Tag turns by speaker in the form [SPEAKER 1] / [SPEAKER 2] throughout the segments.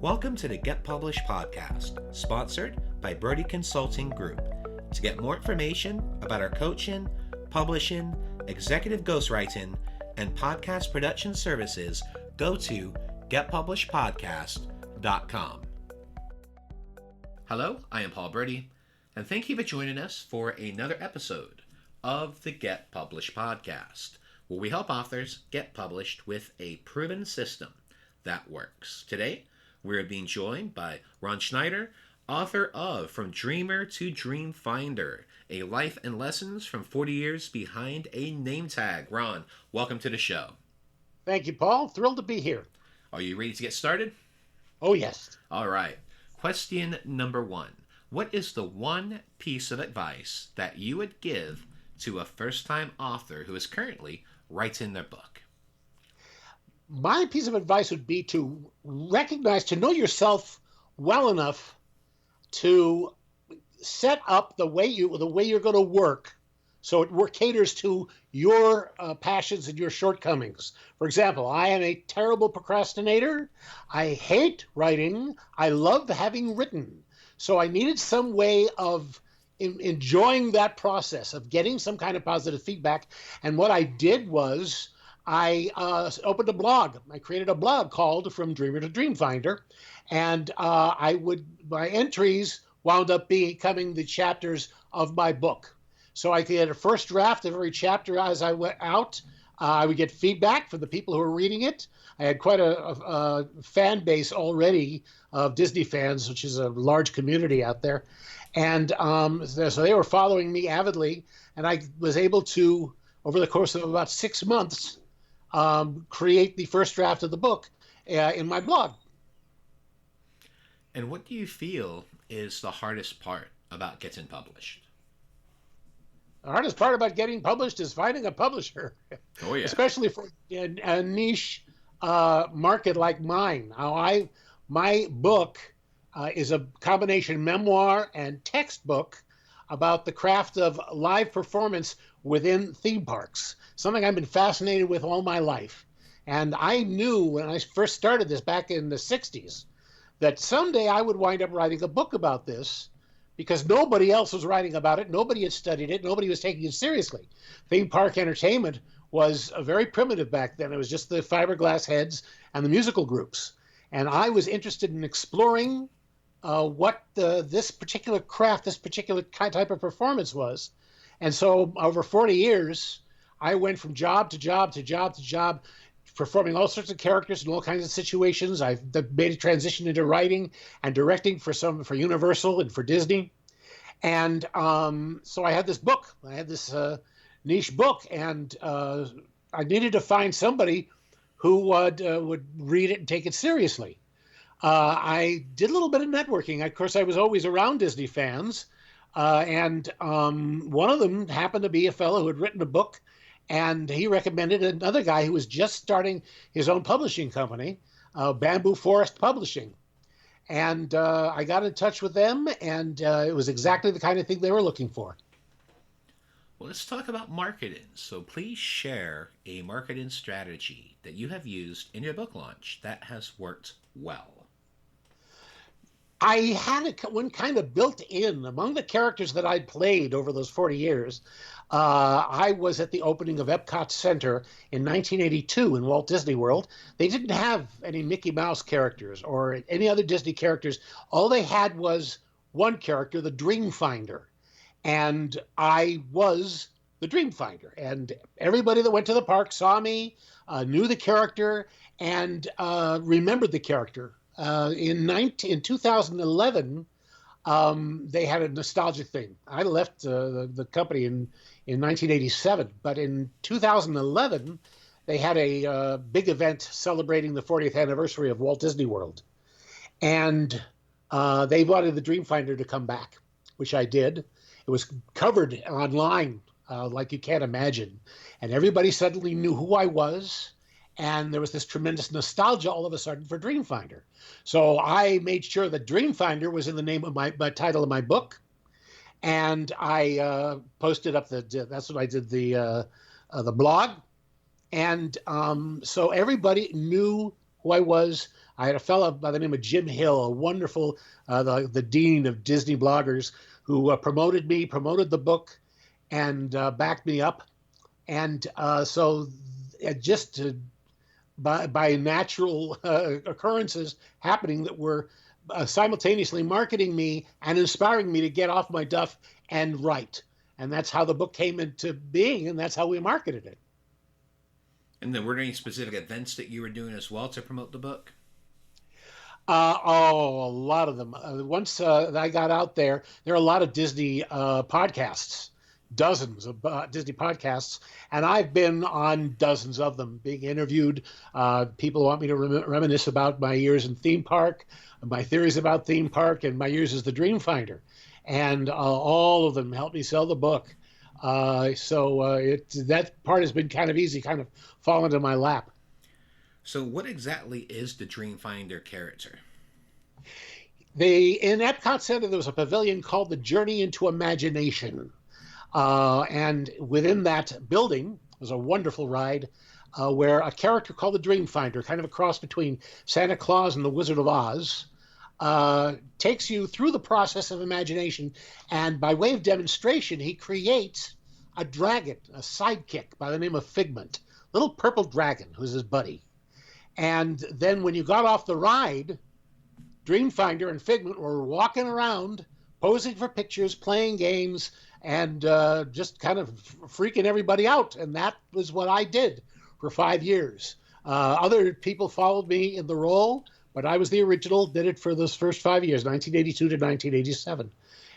[SPEAKER 1] Welcome to the Get Published podcast, sponsored by Brodie Consulting Group. To get more information about our coaching, publishing, executive ghostwriting, and podcast production services, go to getpublishedpodcast.com. Hello, I am Paul Brodie, and thank you for joining us for another episode of the Get Published podcast, where we help authors get published with a proven system that works. Today, we're being joined by Ron Schneider, author of From Dreamer to Dream Finder, a life and lessons from 40 years behind a name tag. Ron, welcome to the show.
[SPEAKER 2] Thank you, Paul. Thrilled to be here.
[SPEAKER 1] Are you ready to get started?
[SPEAKER 2] Oh, yes.
[SPEAKER 1] All right. Question number 1. What is the one piece of advice that you would give to a first-time author who is currently writing their book?
[SPEAKER 2] My piece of advice would be to recognize, to know yourself well enough to set up the way you're going to work so it caters to your passions and your shortcomings. For example, I am a terrible procrastinator. I hate writing. I love having written. So I needed some way of enjoying that process, of getting some kind of positive feedback. And what I did was I opened a blog. I created a blog called From Dreamer to Dream Finder, and my entries wound up becoming the chapters of my book. So I did a first draft of every chapter as I went out. I would get feedback from the people who were reading it. I had quite a fan base already of Disney fans, which is a large community out there. And so they were following me avidly, and I was able to, over the course of about 6 months, create the first draft of the book in my blog.
[SPEAKER 1] And what do you feel is the hardest part about getting published?
[SPEAKER 2] The hardest part about getting published is finding a publisher.
[SPEAKER 1] Oh, yeah.
[SPEAKER 2] Especially for a niche market like mine. My book is a combination memoir and textbook about the craft of live performance within theme parks, something I've been fascinated with all my life. And I knew when I first started this back in the 60s that someday I would wind up writing a book about this, because nobody else was writing about it. Nobody had studied it. Nobody was taking it seriously. Theme park entertainment was very primitive back then. It was just the fiberglass heads and the musical groups. And I was interested in exploring what this particular craft, this particular type of performance was. And so over 40 years, I went from job to job to job to job, performing all sorts of characters in all kinds of situations. I've made a transition into writing and directing for Universal and for Disney. And so I had this book. I had this niche book, and I needed to find somebody who would read it and take it seriously. I did a little bit of networking. Of course, I was always around Disney fans. And one of them happened to be a fellow who had written a book, and he recommended another guy who was just starting his own publishing company, Bamboo Forest Publishing. And I got in touch with them, and it was exactly the kind of thing they were looking for.
[SPEAKER 1] Well, let's talk about marketing. So please share a marketing strategy that you have used in your book launch that has worked well.
[SPEAKER 2] I had one kind of built in among the characters that I'd played over those 40 years. I was at the opening of Epcot Center in 1982 in Walt Disney World. They didn't have any Mickey Mouse characters or any other Disney characters. All they had was one character, the Dream Finder. And I was the Dream Finder. And everybody that went to the park saw me, knew the character, and remembered the character. In 2011, they had a nostalgic thing. I left the company in 1987, but in 2011, they had a big event celebrating the 40th anniversary of Walt Disney World. And they wanted the Dreamfinder to come back, which I did. It was covered online like you can't imagine. And everybody suddenly knew who I was. And there was this tremendous nostalgia all of a sudden for Dreamfinder. So I made sure that Dreamfinder was in the name of my title of my book. And I posted up that's what I did, the blog. And so everybody knew who I was. I had a fellow by the name of Jim Hill, a wonderful, the dean of Disney bloggers, who promoted me, promoted the book, and backed me up. And so just by natural occurrences happening that were simultaneously marketing me and inspiring me to get off my duff and write. And that's how the book came into being, and that's how we marketed it.
[SPEAKER 1] And then were there any specific events that you were doing as well to promote the book?
[SPEAKER 2] A lot of them. Once I got out there are a lot of Disney podcasts, dozens of Disney podcasts, and I've been on dozens of them, being interviewed. People want me to reminisce about my years in theme park, my theories about theme park, and my years as the dream finder. And all of them helped me sell the book. That part has been kind of easy, kind of fallen into my lap.
[SPEAKER 1] So what exactly is the Dreamfinder character?
[SPEAKER 2] In Epcot Center, there was a pavilion called the Journey into Imagination. And within that building was a wonderful ride where a character called the Dreamfinder, kind of a cross between Santa Claus and the Wizard of Oz, takes you through the process of imagination. And by way of demonstration, he creates a dragon, a sidekick by the name of Figment, little purple dragon who's his buddy. And then when you got off the ride, Dreamfinder and Figment were walking around, posing for pictures, playing games, and just kind of freaking everybody out. And that was what I did for 5 years. Other people followed me in the role, but I was the original, did it for those first 5 years, 1982 to 1987.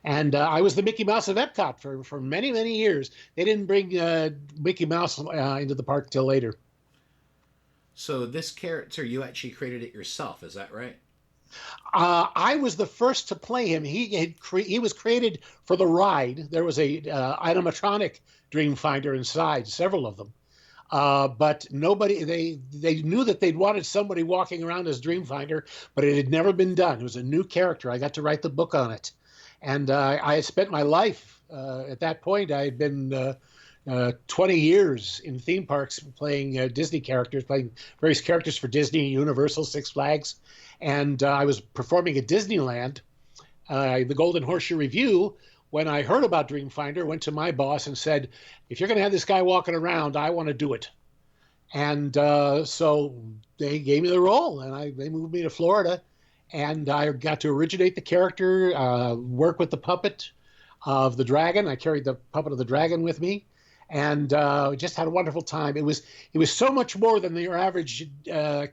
[SPEAKER 2] And I was the Mickey Mouse of Epcot for many, many years. They didn't bring Mickey Mouse into the park till later.
[SPEAKER 1] So this character, you actually created it yourself, is that right?
[SPEAKER 2] I was the first to play him. He was created for the ride. There was a animatronic Dreamfinder inside, several of them. But nobody, they knew that they'd wanted somebody walking around as Dreamfinder, but it had never been done. It was a new character. I got to write the book on it. And I had spent my life, at that point, I had been 20 years in theme parks playing Disney characters, playing various characters for Disney, Universal, Six Flags. And I was performing at Disneyland, the Golden Horseshoe Review. When I heard about Dreamfinder, went to my boss and said, if you're going to have this guy walking around, I want to do it. And so they gave me the role, and they moved me to Florida. And I got to originate the character, work with the puppet of the dragon. I carried the puppet of the dragon with me, and just had a wonderful time. It was so much more than your average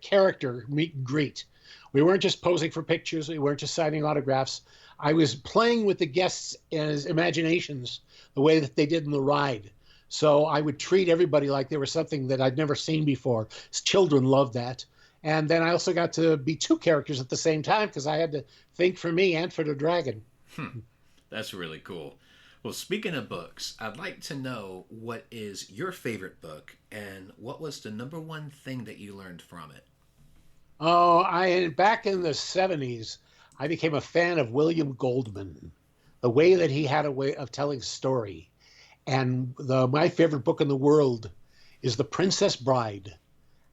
[SPEAKER 2] character meet and greet. We weren't just posing for pictures. We weren't just signing autographs. I was playing with the guests' imaginations the way that they did in the ride. So I would treat everybody like they were something that I'd never seen before. Children loved that. And then I also got to be two characters at the same time because I had to think for me and for the dragon.
[SPEAKER 1] That's really cool. Well, speaking of books, I'd like to know what is your favorite book and what was the number one thing that you learned from it?
[SPEAKER 2] Oh, back in the 70s, I became a fan of William Goldman, the way that he had a way of telling story. And my favorite book in the world is The Princess Bride.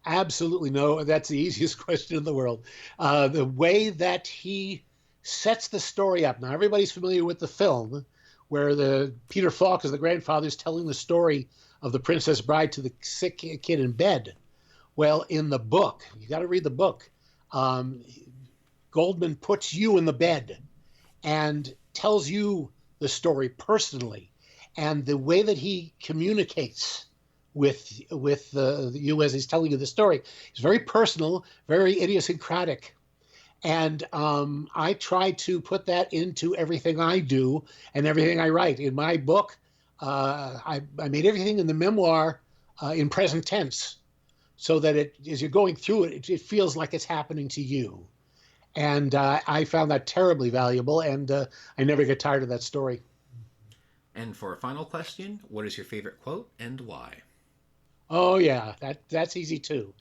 [SPEAKER 2] Absolutely no, that's the easiest question in the world. The way that he sets the story up. Now, everybody's familiar with the film where Peter Falk, as the grandfather, is telling the story of the Princess Bride to the sick kid in bed. Well, in the book, you got to read the book. Goldman puts you in the bed and tells you the story personally, and the way that he communicates with you as he's telling you the story is very personal, very idiosyncratic. And I try to put that into everything I do and everything I write. In my book, I made everything in the memoir in present tense, so that as you're going through it, it feels like it's happening to you. And I found that terribly valuable, and I never get tired of that story.
[SPEAKER 1] And for a final question, what is your favorite quote and why?
[SPEAKER 2] Oh, yeah, that's easy, too.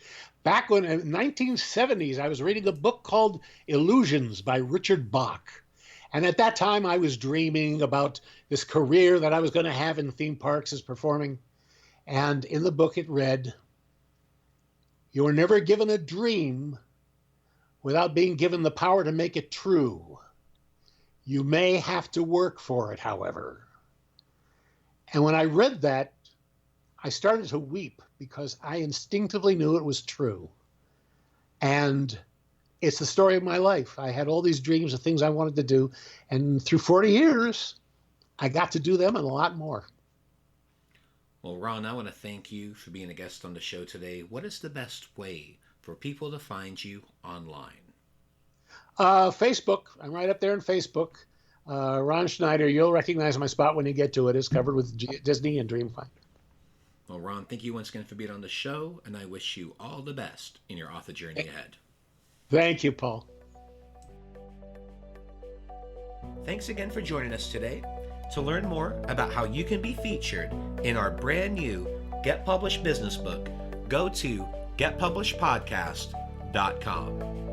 [SPEAKER 2] Back in the 1970s, I was reading a book called Illusions by Richard Bach. And at that time, I was dreaming about this career that I was going to have in theme parks as performing. And in the book, it read, "You are never given a dream without being given the power to make it true. You may have to work for it, however. And when I read that, I started to weep because I instinctively knew it was true. And it's the story of my life. I had all these dreams of things I wanted to do. And through 40 years, I got to do them and a lot more.
[SPEAKER 1] Well, Ron, I want to thank you for being a guest on the show today. What is the best way for people to find you online?
[SPEAKER 2] Facebook. I'm right up there on Facebook. Ron Schneider, you'll recognize my spot when you get to it. It's covered with Disney and Dreamfinder.
[SPEAKER 1] Well, Ron, thank you once again for being on the show, and I wish you all the best in your author journey ahead.
[SPEAKER 2] Thank you, Paul.
[SPEAKER 1] Thanks again for joining us today. To learn more about how you can be featured in our brand new Get Published business book, go to getpublishedpodcast.com.